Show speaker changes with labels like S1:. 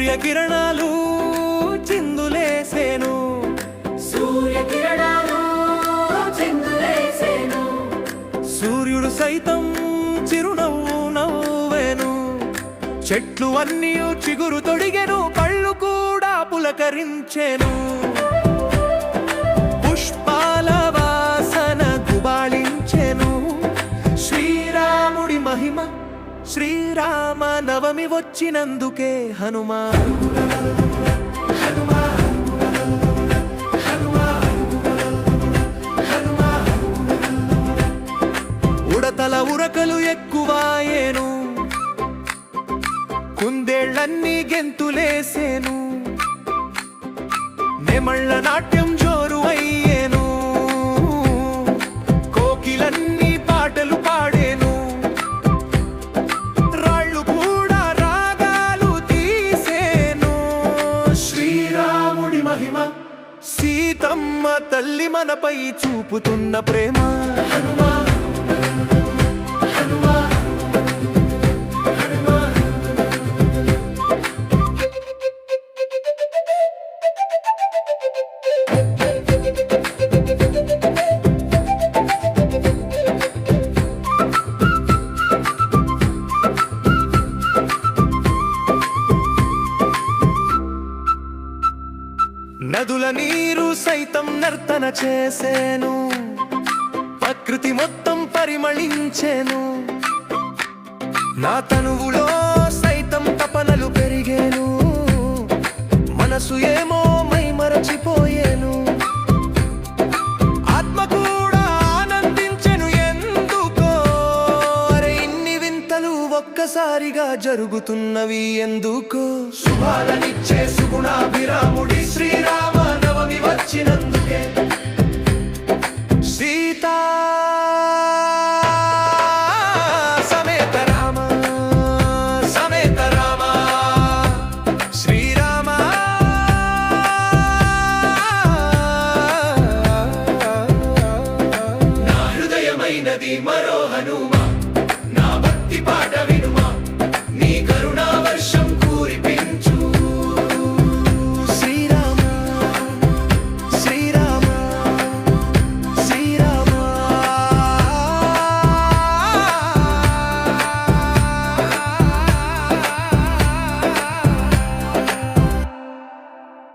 S1: సూర్యకిరణాలు చిందులేసేను,
S2: సూర్యకిరణాలు చిందులేసేను,
S1: సూర్యుడు సైతం చిరునవ్వు నవ్వేను, చెట్లు అన్నీ చిగురు తొడిగెను, కళ్ళు కూడా పులకరించెను, పుష్పాల వాసన గుబాళించెను. శ్రీరాముడి మహిమ, శ్రీరామ నవమి వచ్చినందుకే హనుమా ఉడతల ఉరకలు ఎక్కువాయేను, కుందేళ్ళన్నీ గెంతులేసేను, నెమళ్ళ నాట్యం జోరు అయ్యేను, కోకిలన్నీ పాటలు పాడేను, రాళ్ళు కూడా రాగాలు తీసేను. శ్రీరాముడి మహిమ, సీతమ్మ తల్లి మనపై చూపుతున్న ప్రేమ. హనుమా నదుల నీరు సైతం నర్తన చేసేను, ప్రకృతి మొత్తం పరిమళించెను, నా తనువులో సైతం తపనలు పెరిగేను, మనసు ఏమో మైమరచిపోయేను, ఆత్మ కూడా ఆనందించెను ఎందుకో. అరే ఇన్ని వింతలు ఒక్కసారిగా జరుగుతున్నవి ఎందుకో. శుభాలనిచ్చే సుగుణాభిరాముడి శ్రీరామ నవమి వచ్చినందుకే. సీతా